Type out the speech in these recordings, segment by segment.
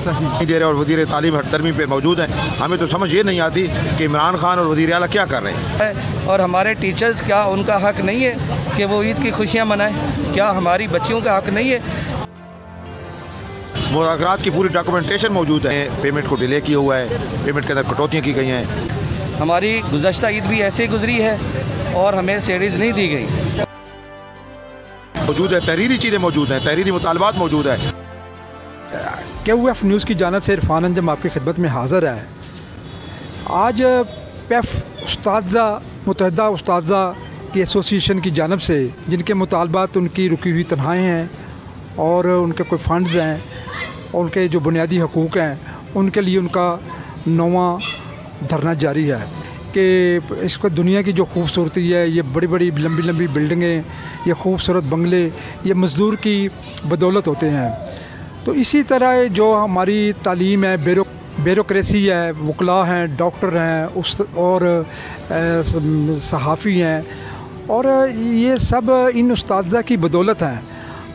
नहीं दे रहे और वज़ीर तालीम हर तरमीम पे मौजूद हैं। हमें तो समझ ये नहीं आती कि इमरान खान और वज़ीर आला क्या कर रहे हैं। और हमारे टीचर्स, क्या उनका हक़ नहीं है कि वो ईद की खुशियाँ मनाएं? क्या हमारी बच्चियों का हक़ नहीं है? मुज़ाकरात की पूरी डॉक्यूमेंटेशन मौजूद है। पेमेंट को डिले किया हुआ है, पेमेंट के अंदर कटौतियाँ की गई हैं। हमारी गुज़श्ता ईद भी ऐसे गुजरी है और हमें सैलरीज नहीं दी गई। मौजूद है, तहरीरी चीज़ें मौजूद हैं, तहरीरी मुतालबात मौजूद है। KUF न्यूज़ की जानिब से इरफान अंजम आपकी खिदमत में हाज़िर है। आज PEF उस्ताज़ा मुत्तहिदा उस्ताज़ा की एसोसिएशन की जानिब से जिनके मुतालबात उनकी रुकी हुई तनख्वाहें हैं और उनके कोई फ़ंड्स हैं और उनके जो बुनियादी हकूक़ हैं, उनके लिए उनका 9वां धरना जारी है कि इसको दुनिया की जो खूबसूरती है, ये बड़ी बड़ी लंबी लंबी बिल्डिंगें, ये खूबसूरत बंगले, ये मज़दूर की बदौलत होते हैं। तो इसी तरह जो हमारी तालीम है, ब्यूरोक्रेसी है, वकला हैं, डॉक्टर हैं और सहाफ़ी हैं, और ये सब इन उस्ताज़ा की बदौलत हैं।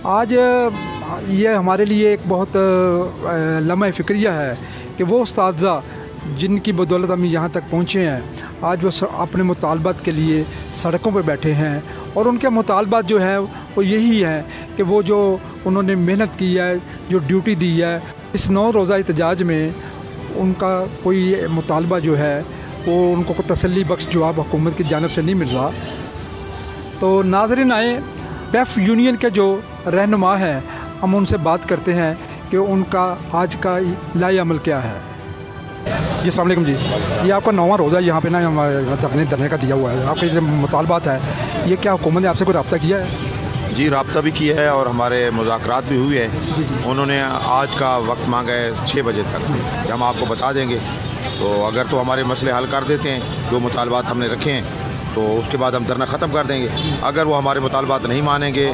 आज ये हमारे लिए एक बहुत लम्हा फ़िक्रिया है कि वो उस्ताज़ा जिनकी बदौलत हम यहाँ तक पहुँचे हैं, आज वो अपने मुतालबात के लिए सड़कों पर बैठे हैं। और उनके मुतालबात जो हैं वो यही है कि वो जो उन्होंने मेहनत की है, जो ड्यूटी दी है, इस 9 रोज़ा एहतजाज में उनका कोई मुतालबा जो है वो उनको कोई तसल्ली बख्श जवाब हुकूमत की जानिब से नहीं मिल रहा। तो नाज़रीन आए, PEF यूनियन के जो रहनुमा हैं, हम उनसे बात करते हैं कि उनका आज का लाए-अमल क्या है। जी अस्सलाम वालेकुम जी, ये आपका 9वां रोज़ा यहाँ पे ना धरने का दिया हुआ है। आपके जो मुतालबात है, ये क्या हुकूमत ने आपसे कोई रब्ता किया है? जी रब्ता भी किया है और हमारे मुज़ाकरात भी हुए हैं। उन्होंने आज का वक्त मांगा है 6 बजे तक कि हम आपको बता देंगे। तो अगर तो हमारे मसले हल कर देते हैं, जो मुतालबात हमने रखे हैं, तो उसके बाद हम धरना ख़त्म कर देंगे। अगर वो हमारे मुतालबात नहीं मानेंगे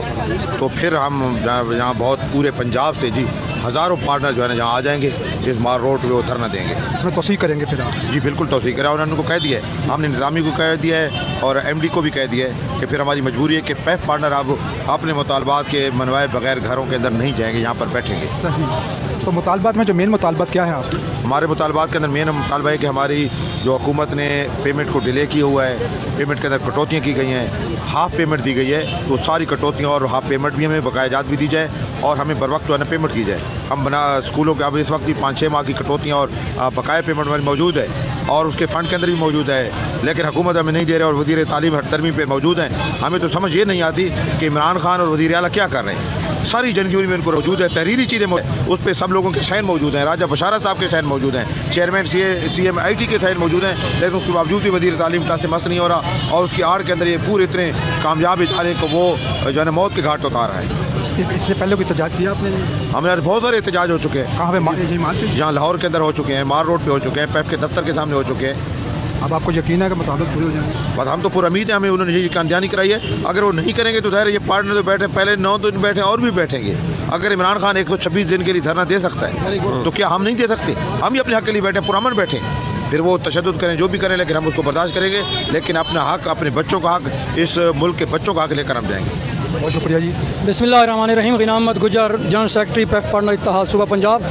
तो फिर हम यहाँ बहुत पूरे पंजाब से जी हज़ारों पार्टनर जो है ना यहाँ आ जाएंगे, इस मार रोड पे वो धरना देंगे। इसमें तौसीक़ करेंगे फिर आप? जी बिल्कुल तौसीक़ करा। उन्होंने उनको कह दिया है, हमने निज़ामी को कह दिया है और MD को भी कह दिया है कि फिर हमारी मजबूरी है कि PEF पार्टनर अब अपने मुतालबात के मनवाए बगैर घरों के अंदर नहीं जाएंगे, यहाँ पर बैठेंगे। सही। तो मुतालबात में जो मेन मुतालबात क्या है आपके? हमारे मुतालबात के अंदर मेन मुतालबा है कि हमारी जो हुकूमत ने पेमेंट को डिले किया हुआ है, पेमेंट के अंदर कटौतियाँ की गई हैं, हाफ़ पेमेंट दी गई है, तो सारी कटौतियाँ और हाफ़ पेमेंट भी हमें बकायाजात भी दी जाए और हमें बर वक्त ना पेमेंट की जाए। हम बना स्कूलों के अब इस वक्त भी 5-6 माह की कटौतियाँ और बकाया पेमेंट हमारी मौजूद है और उसके फ़ंड के अंदर भी मौजूद है, लेकिन हुकूमत हमें नहीं दे रहे और वज़ीर तालीम हर तरमीम पे मौजूद हैं। हमें तो समझ ये नहीं आती कि इमरान खान और वज़ीर आला क्या कर रहे हैं। सारी जनजूरी में उनको मौजूद है, तहरीरी चीज़ें उस पर सब लोगों के साइन मौजूद हैं। राजा बशारा साहब के साइन मौजूद हैं, चेयरमैन CM IT के साइन मौजूद हैं, लेकिन उसके बावजूद भी वज़ीर तालीम से मस्त नहीं हो रहा और उसकी आड़ के अंदर ये पूरे इतने कामयाब इदारे को वो जो है मौत के घाट उतार रहा है। इससे पहले कोई एहतजाज किया आपने? हमारे बहुत सारे एहतजाज हो चुके हैं। कहाँ पे? यहाँ लाहौर के अंदर हो चुके हैं, मार रोड पे हो चुके हैं, PEF के दफ्तर के सामने हो चुके हैं। अब आपको यकीन है कि मुताबिक पूरे हो जाएंगे? बस हम तो पूरा उम्मीद है, हमें उन्होंने ये कामयाबी कराई है। अगर वो नहीं करेंगे तो ज़ाहिर ये पार्टनर तो बैठे, पहले 9 दिन बैठे और भी बैठेंगे। अगर इमरान खान 126 दिन के लिए धरना दे सकता है तो क्या हम नहीं दे सकते? हम ही अपने हक़ के लिए बैठे, पुरअमन बैठे, फिर वो तशद्दुद करें जो भी करें, लेकिन हम उसको बर्दाश्त करेंगे। लेकिन अपना हक़, अपने बच्चों का हक़, इस मुल्क के बच्चों का हक़ लेकर हम जाएंगे। बहुत शुक्रिया जी। बिस्मिल्लाहिर्रहमानिर्रहीम। ग़िलाम अहमद गुजर, जनरल सेक्रेटरी PEF पार्टनर इत्तेहाद सूबा पंजाब।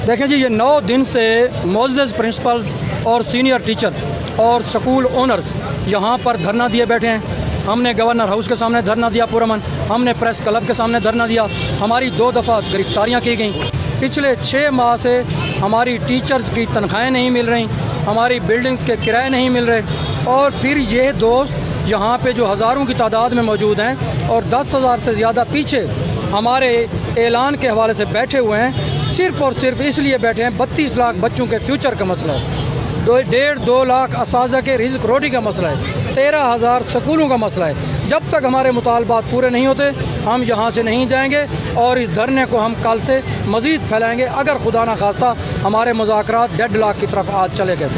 देखें जी, ये 9 दिन से मोअज़्ज़ज़ प्रिंसिपल्स और सीनियर टीचर्स और स्कूल ओनर्स यहाँ पर धरना दिए बैठे हैं। हमने गवर्नर हाउस के सामने धरना दिया पुरअमन, हमने प्रेस क्लब के सामने धरना दिया। हमारी 2 दफ़ा गिरफ्तारियाँ की गई। पिछले 6 माह से हमारी टीचर्स की तनख्वाहें नहीं मिल रही, हमारी बिल्डिंग्स के किराए नहीं मिल रहे। और फिर ये दोस्त यहाँ पे जो हज़ारों की तादाद में मौजूद हैं और 10,000 से ज़्यादा पीछे हमारे ऐलान के हवाले से बैठे हुए हैं, सिर्फ़ और सिर्फ इसलिए बैठे हैं 32 लाख बच्चों के फ्यूचर का मसला है, 1.5-2 लाख असाज़ा के रिज़्क़ रोटी का मसला है, 13,000 स्कूलों का मसला है। जब तक हमारे मुतालबात पूरे नहीं होते हम यहाँ से नहीं जाएंगे और इस धरने को हम कल से मज़ीद फैलाएँगे अगर खुदा न खास्ता हमारे मुज़ाकरात डेडलॉक की तरफ आज चले गए।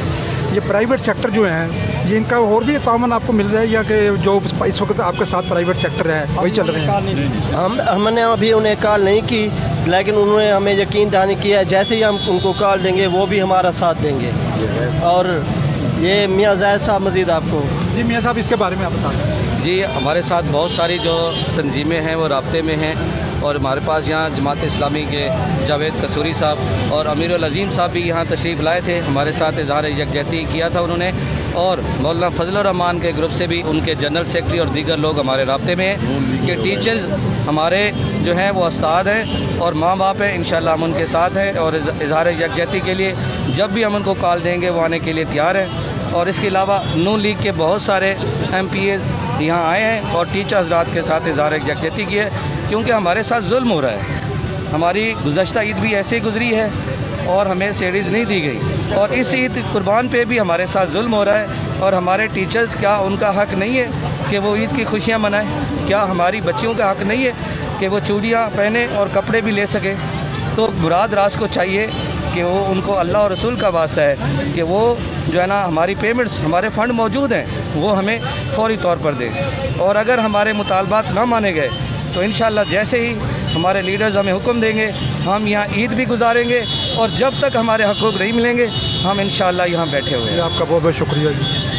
ये प्राइवेट सेक्टर जो हैं, ये इनका और भी तामन आपको मिल रहा है या कि जो इस वक्त आपके साथ प्राइवेट सेक्टर है वही चल रहे हैं? हमने अभी उन्हें कॉल नहीं की, लेकिन उन्होंने हमें यकीन दहानी किया है जैसे ही हम उनको कॉल देंगे वो भी हमारा साथ देंगे। और ये मियाँ ज़ाहिद साहब मज़ीद आपको। जी मियाँ साहब, इसके बारे में आप बताएं। जी, हमारे साथ बहुत सारी जो तंजीमें हैं वो राब्ते में हैं और हमारे पास यहाँ जमात इस्लामी के जावेद कसूरी साहब और अमीरुल अज़ीम साहब भी यहाँ तशरीफ़ लाए थे, हमारे साथ इज़हार यकजहती किया था उन्होंने। और मौलाना फजलुर रहमान के ग्रुप से भी उनके जनरल सेक्रेटरी और दीगर लोग हमारे राब्ते में हैं कि टीचर्स हमारे जो हैं वो उस्ताद हैं और माँ बाप हैं, इंशाअल्लाह हम उनके साथ हैं और इज़हार यकजहती के लिए जब भी हम उनको कॉल देंगे वो आने के लिए तैयार हैं। और इसके अलावा नून लीग के बहुत सारे MPA यहाँ आए हैं और टीचर हज़रात के साथ इज़हार यकजहती की है, क्योंकि हमारे साथ जुल्म हो रहा है। हमारी गुज़श्ता ईद भी ऐसे गुज़री है और हमें सैलरीज़ नहीं दी गई, और इस ईद कुर्बान पे भी हमारे साथ जुल्म हो रहा है। और हमारे टीचर्स, क्या उनका हक़ नहीं है कि वो ईद की खुशियाँ मनाएं? क्या हमारी बच्चियों का हक़ नहीं है कि वो चूड़ियाँ पहने और कपड़े भी ले सके? तो मुराद रास को चाहिए कि वो, उनको अल्लाह और रसूल का वास्ता है कि वो जो है ना हमारी पेमेंट्स, हमारे फ़ंड मौजूद हैं, वो हमें फ़ौरी तौर पर दें। और अगर हमारे मुतालबात ना माने गए तो इंशाअल्लाह जैसे ही हमारे लीडर्स हमें हुक्म देंगे हम यहाँ ईद भी गुजारेंगे, और जब तक हमारे हकूक़ नहीं मिलेंगे हम इंशाअल्लाह यहाँ बैठे हुए हैं। आपका बहुत बहुत शुक्रिया जी।